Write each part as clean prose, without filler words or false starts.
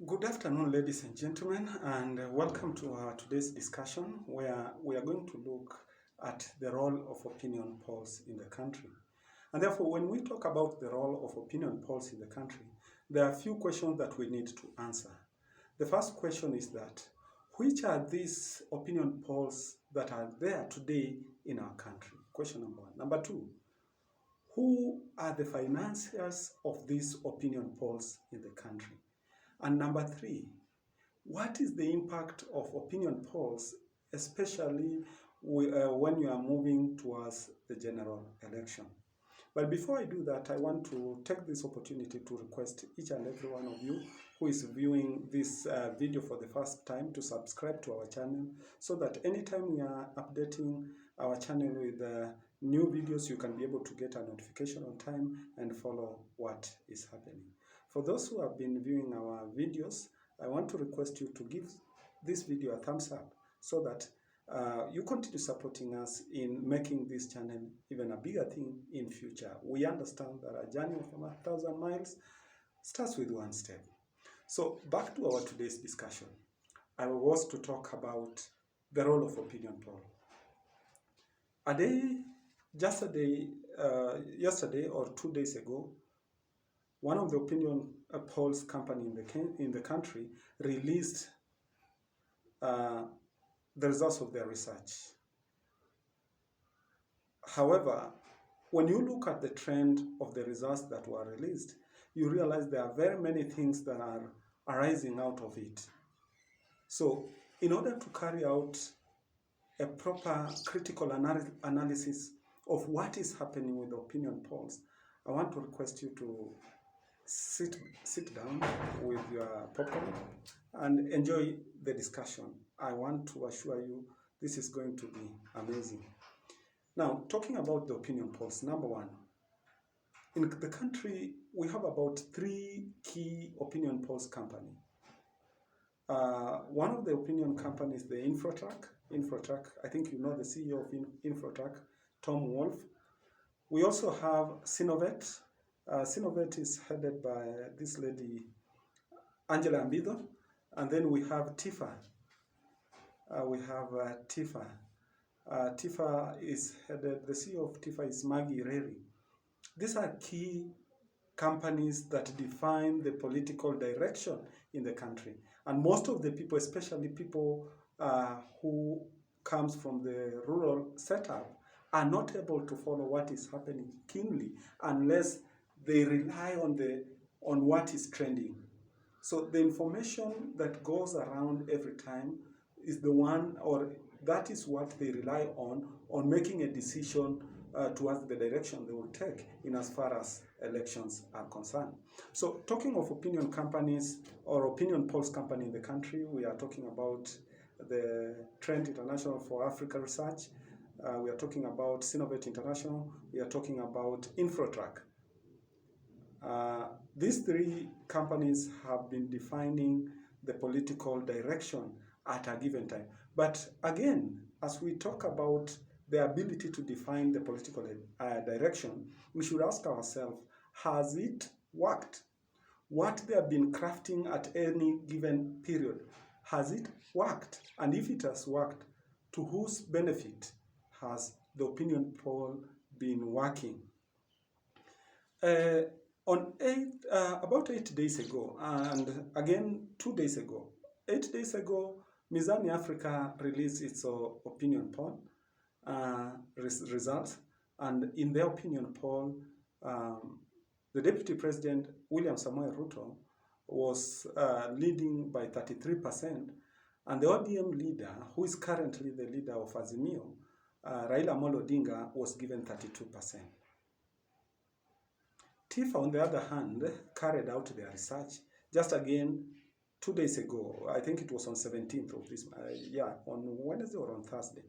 Good afternoon, ladies and gentlemen, and welcome to our today's discussion where we are going to look at the role of opinion polls in the country. And therefore, when we talk about the role of opinion polls in the country, there are a few questions that we need to answer. The first question is that, which are these opinion polls that are there today in our country? Question number one. Number two, who are the financiers of these opinion polls in the country? And number three, what is the impact of opinion polls, especially when you are moving towards the general election? But before I do that, I want to take this opportunity to request each and every one of you who is viewing this video for the first time to subscribe to our channel, so that anytime we are updating our channel with new videos, you can be able to get a notification on time and follow what is happening. For those who have been viewing our videos, I want to request you to give this video a thumbs up so that you continue supporting us in making this channel even a bigger thing in future. We understand that a journey of 1,000 miles starts with one step. So back to our today's discussion. I was to talk about the role of opinion poll. Yesterday or 2 days ago, one of the opinion polls company in the country released the results of their research. However, when you look at the trend of the results that were released, you realize there are very many things that are arising out of it. So, in order to carry out a proper critical analysis of what is happening with opinion polls, I want to request you to sit down with your popcorn and enjoy the discussion. I want to assure you this is going to be amazing. Now, talking about the opinion polls, number one, in the country we have about 3 key opinion polls companies. One of the opinion companies, the Infotrak, I think you know the CEO of Infotrak, Tom Wolf. We also have Sinovet. Sinovet is headed by this lady, Angela Ambido. And then we have TIFA. TIFA is headed, the CEO of TIFA is Maggie Reri. These are key companies that define the political direction in the country. And most of the people, especially people who comes from the rural setup, are not able to follow what is happening keenly unless they rely on what is trending. So the information that goes around every time is the one, or that is what they rely on making a decision towards the direction they will take in as far as elections are concerned. So talking of opinion companies or opinion polls company in the country, we are talking about the Trend International for Africa Research, we are talking about Sinovet International, we are talking about Infotrak. These 3 companies have been defining the political direction at a given time. But again, as we talk about the ability to define the political direction, we should ask ourselves, has it worked? What they have been crafting at any given period, has it worked? And if it has worked, to whose benefit has the opinion poll been working? About 8 days ago, and again 2 days ago, 8 days ago, Mizani Africa released its opinion poll results, and in their opinion poll, the Deputy President William Samoei Ruto was leading by 33%, and the ODM leader, who is currently the leader of Azimio, Raila Amolo Odinga, was given 32%. TIFA, on the other hand, carried out their research just again 2 days ago. I think it was on 17th of this, on Wednesday or on Thursday.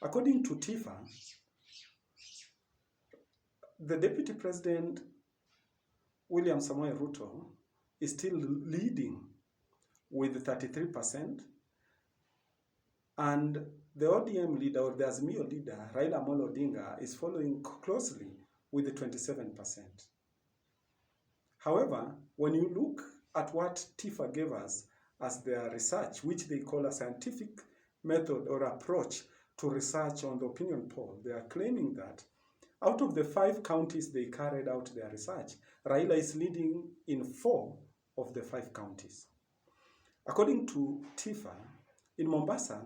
According to TIFA, the Deputy President William Samoei Ruto is still leading with 33%, and the ODM leader, or the Azimio leader, Raila Amolo Odinga, is following closely with the 27%. However, when you look at what TIFA gave us as their research, which they call a scientific method or approach to research on the opinion poll, they are claiming that out of the 5 counties they carried out their research, Raila is leading in 4 of the 5 counties. According to TIFA, in Mombasa,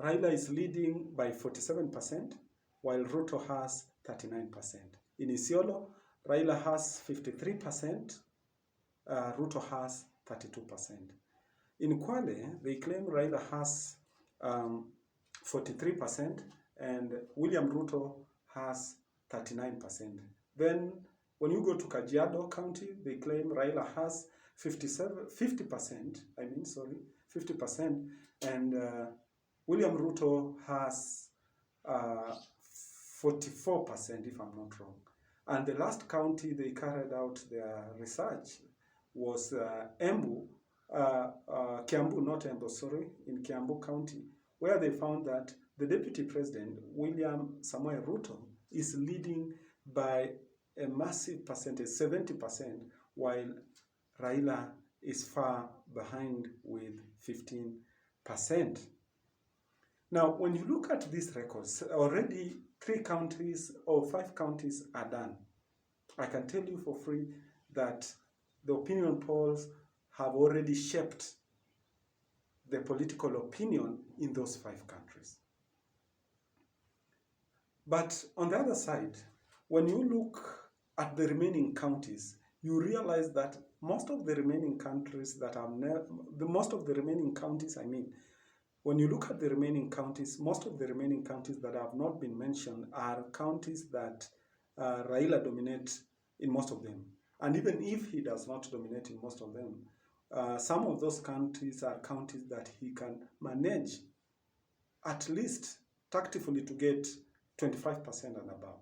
Raila is leading by 47%, while Ruto has 39%. In Isiolo, Raila has 53%, Ruto has 32%. In Kwale, they claim Raila has 43% and William Ruto has 39%. Then when you go to Kajiado County, they claim Raila has 50%, and William Ruto has 44%, if I'm not wrong. And the last county they carried out their research was Kiambu, not Embu, sorry, in Kiambu County, where they found that the Deputy President, William Samoei Ruto, is leading by a massive percentage, 70%, while Raila is far behind with 15%. Now, when you look at these records, already 3 counties or 5 counties are done. I can tell you for free that the opinion polls have already shaped the political opinion in those 5 countries. But on the other side, when you look at the remaining counties, you realize that most of the remaining countries that are when you look at the remaining counties, most of the remaining counties that have not been mentioned are counties that Raila dominates in most of them. And even if he does not dominate in most of them, some of those counties are counties that he can manage at least tactfully to get 25% and above.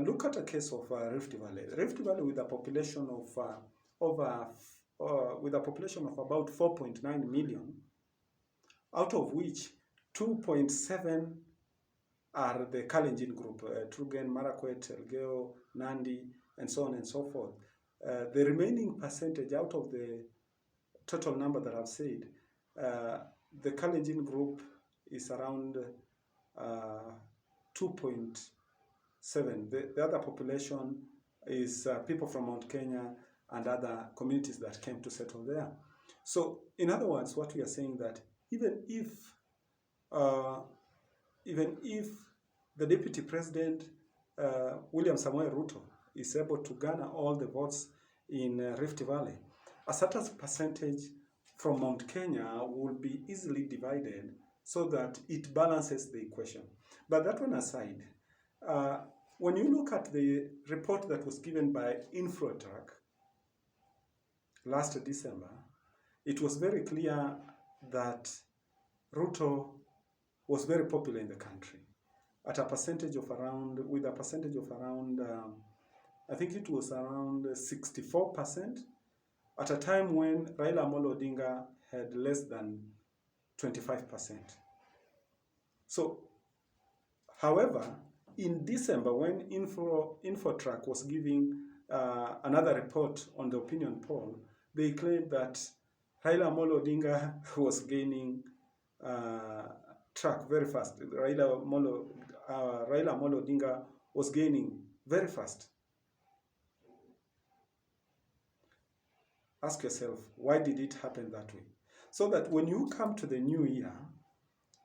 Look at a case of Rift Valley. Rift Valley with a population of about 4.9 million, out of which 2.7 are the Kalenjin group, Turgen, Marakwet, Elgeyo, Nandi, and so on and so forth. The remaining percentage out of the total number that I've said, the Kalenjin group is around 2.7. The other population is people from Mount Kenya and other communities that came to settle there. So, in other words, what we are saying that even if the Deputy President, William Samoei Ruto, is able to garner all the votes in Rift Valley, a certain percentage from Mount Kenya will be easily divided so that it balances the equation. But that one aside, when you look at the report that was given by Infotrak last December, it was very clear that Ruto was very popular in the country at a percentage of around, I think it was around 64%, at a time when Raila Amolo Odinga had less than 25%. So, however, in December, when Infotrak was giving another report on the opinion poll, they claimed that Raila Amolo Odinga was gaining track very fast. Raila Amolo Odinga was gaining very fast. Ask yourself, why did it happen that way? So that when you come to the new year,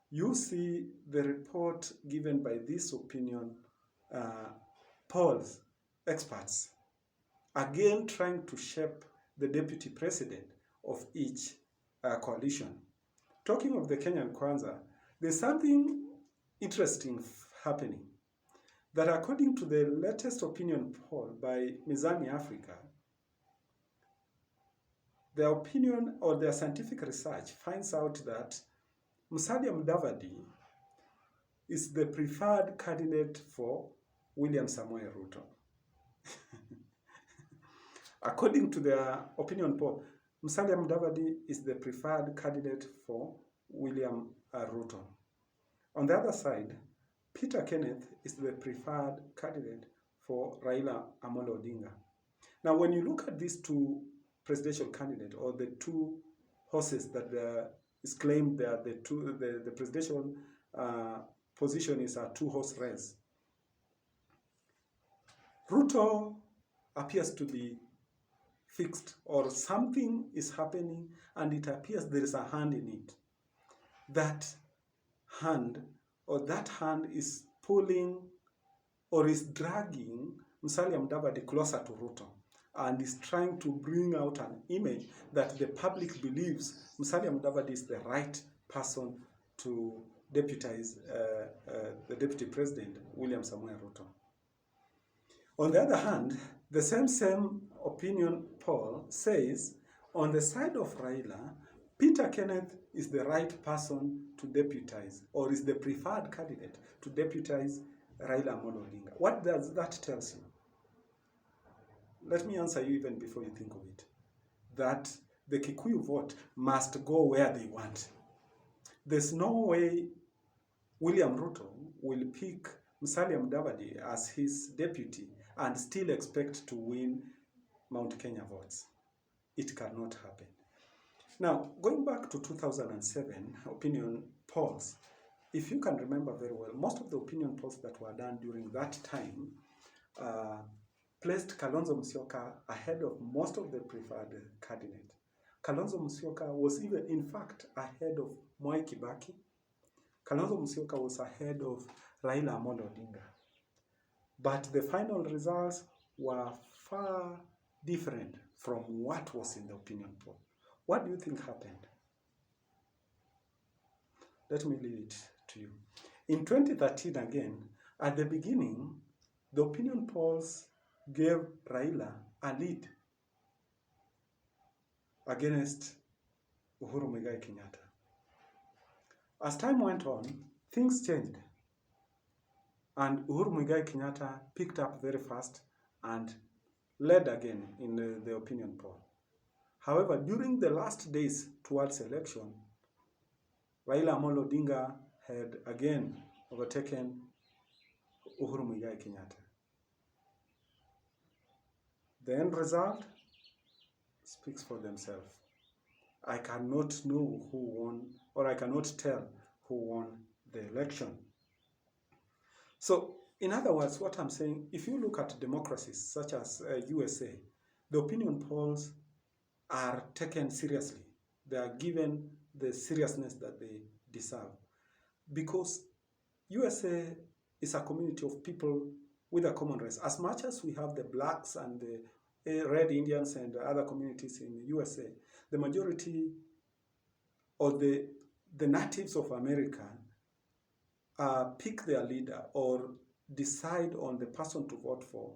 you see the report given by this opinion polls experts, again trying to shape the deputy president of each coalition. Talking of the Kenyan Kwanza, there's something interesting happening, that according to the latest opinion poll by Mizani Africa, their opinion or their scientific research finds out that Musalia Mudavadi is the preferred candidate for William Samoei Ruto. According to their opinion poll, Musalia Mudavadi is the preferred candidate for William Ruto. On the other side, Peter Kenneth is the preferred candidate for Raila Amolo Odinga. Now, when you look at these two presidential candidate, or the two horses that is claimed that the presidential position is a two-horse race. Ruto appears to be fixed, or something is happening and it appears there is a hand in it. That hand is pulling or is dragging Musalia Mudavadi closer to Ruto and is trying to bring out an image that the public believes Musalia Mudavadi is the right person to deputize the Deputy President, William Samoei Ruto. On the other hand, the same opinion poll says, on the side of Raila, Peter Kenneth is the right person to deputize, or is the preferred candidate to deputize Raila Amolo Odinga. What does that tell you? Let me answer you even before you think of it. That the Kikuyu vote must go where they want. There's no way William Ruto will pick Musalia Mudavadi as his deputy and still expect to win Mount Kenya votes. It cannot happen. Now, going back to 2007 opinion polls, if you can remember very well, most of the opinion polls that were done during that time placed Kalonzo Musyoka ahead of most of the preferred candidate. Kalonzo Musyoka was even, in fact, ahead of Mwai Kibaki. Kalonzo Musyoka was ahead of Raila Amolo Odinga. But the final results were far different from what was in the opinion poll. What do you think happened? Let me leave it to you. In 2013 again, at the beginning, the opinion polls gave Raila a lead against Uhuru Muigai Kenyatta. As time went on, things changed. And Uhuru Muigai Kenyatta picked up very fast and led again in the opinion poll. However, during the last days towards election, Raila Amolo Odinga had again overtaken Uhuru Muigai Kenyatta. The end result speaks for themselves. I cannot know who won, or I cannot tell who won the election. So, in other words, what I'm saying, if you look at democracies such as USA, the opinion polls are taken seriously. They are given the seriousness that they deserve. Because USA is a community of people with a common race. As much as we have the blacks and the red Indians and other communities in the USA, the majority of the natives of America pick their leader or decide on the person to vote for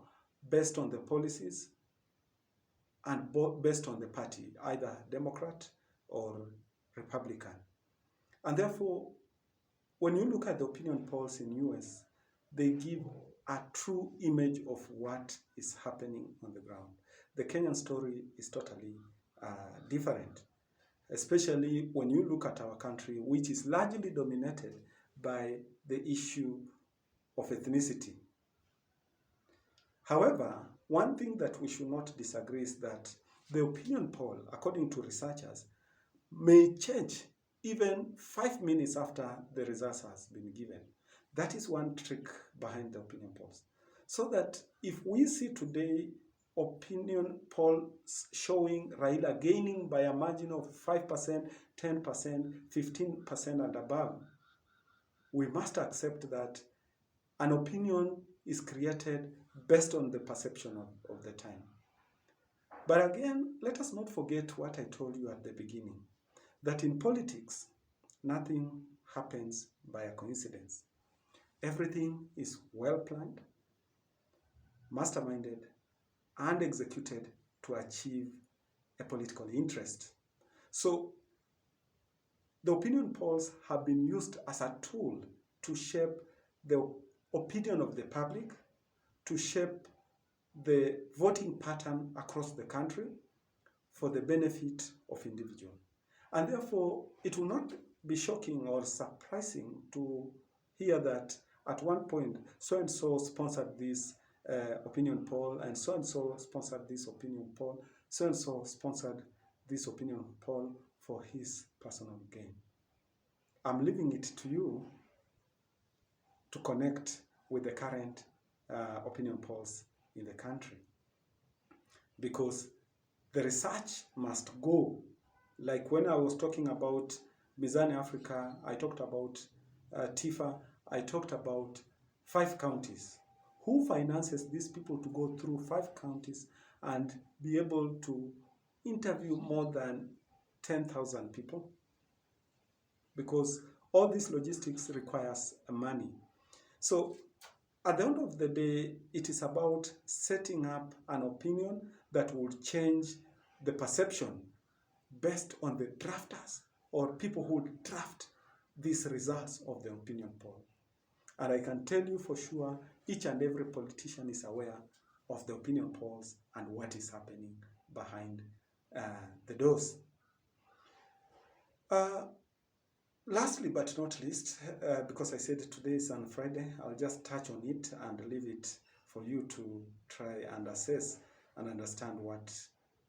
based on the policies and based on the party, either Democrat or Republican. And therefore, when you look at the opinion polls in US, they give a true image of what is happening on the ground. The Kenyan story is totally different, especially when you look at our country, which is largely dominated by the issue of ethnicity. However, one thing that we should not disagree is that the opinion poll, according to researchers, may change even 5 minutes after the results has been given. That is one trick behind the opinion polls. So that if we see today opinion polls showing Raila gaining by a margin of 5%, 10%, 15% and above, we must accept that an opinion is created based on the perception of the time. But again, let us not forget what I told you at the beginning, that in politics, nothing happens by a coincidence. Everything is well planned, masterminded, and executed to achieve a political interest. So, the opinion polls have been used as a tool to shape the opinion of the public, to shape the voting pattern across the country for the benefit of individuals. And therefore, it will not be shocking or surprising to hear that at one point, so-and-so sponsored this opinion poll, and so-and-so sponsored this opinion poll, so and so sponsored this opinion poll for his personal gain. I'm leaving it to you to connect with the current opinion polls in the country, because the research must go. Like when I was talking about Mizani Africa, I talked about TIFA, I talked about 5 counties. Who finances these people to go through 5 counties and be able to interview more than 10,000 people? Because all this logistics requires money. So at the end of the day, it is about setting up an opinion that will change the perception based on the drafters or people who draft these results of the opinion poll. And I can tell you for sure, each and every politician is aware of the opinion polls and what is happening behind the doors. Lastly but not least, because I said today is on Friday, I'll just touch on it and leave it for you to try and assess and understand what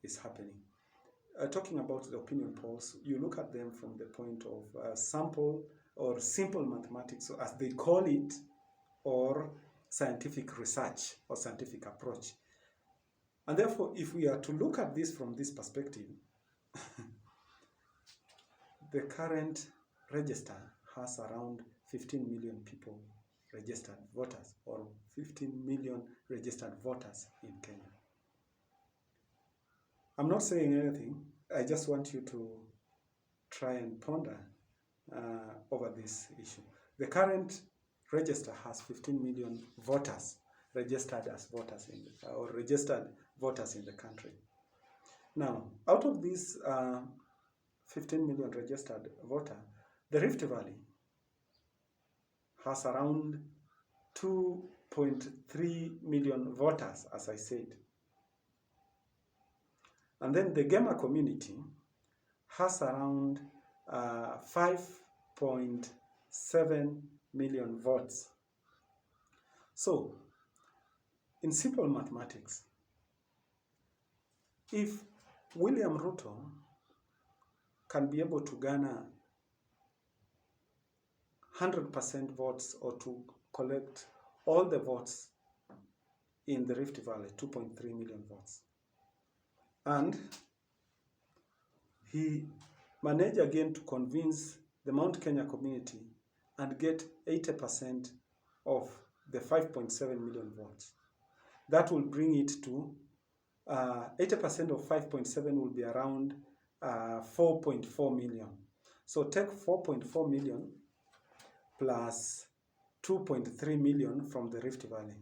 is happening. Talking about the opinion polls, you look at them from the point of sample or simple mathematics, as they call it, or scientific research or scientific approach. And therefore, if we are to look at this from this perspective, the current register has around 15 million people registered voters, or 15 million registered voters in Kenya. I'm not saying anything. I just want you to try and ponder over this issue. The current register has 15 million voters registered as voters or registered voters in the country. Now, out of these 15 million registered voters, the Rift Valley has around 2.3 million voters, as I said. And then the Gema community has around 5.7 million votes. So, in simple mathematics, if William Ruto can be able to garner 100% votes, or to collect all the votes in the Rift Valley, 2.3 million votes, and he managed again to convince the Mount Kenya community and get 80% of the 5.7 million votes. That will bring it to 80% of 5.7 will be around 4.4 million. So take 4.4 million plus 2.3 million from the Rift Valley.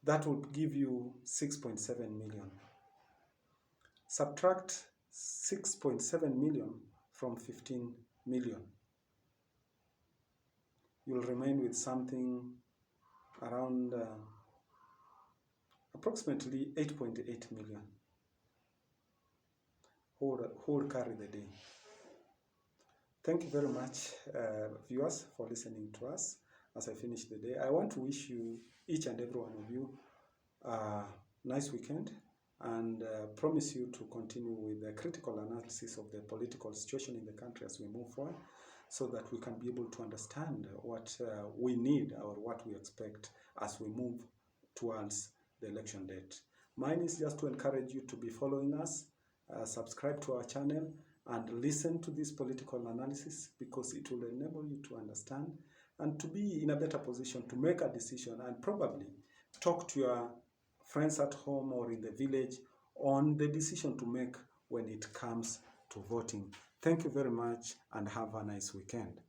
That would give you 6.7 million. Subtract 6.7 million from 15 million. You'll remain with something around approximately 8.8 million. Who will carry the day? Thank you very much, viewers, for listening to us as I finish the day. I want to wish you, each and every one of you, a nice weekend, and promise you to continue with the critical analysis of the political situation in the country as we move forward, so that we can be able to understand what we need or what we expect as we move towards the election date. Mine is just to encourage you to be following us, subscribe to our channel, and listen to this political analysis, because it will enable you to understand and to be in a better position to make a decision, and probably talk to your friends at home or in the village on the decision to make when it comes to voting. Thank you very much, and have a nice weekend.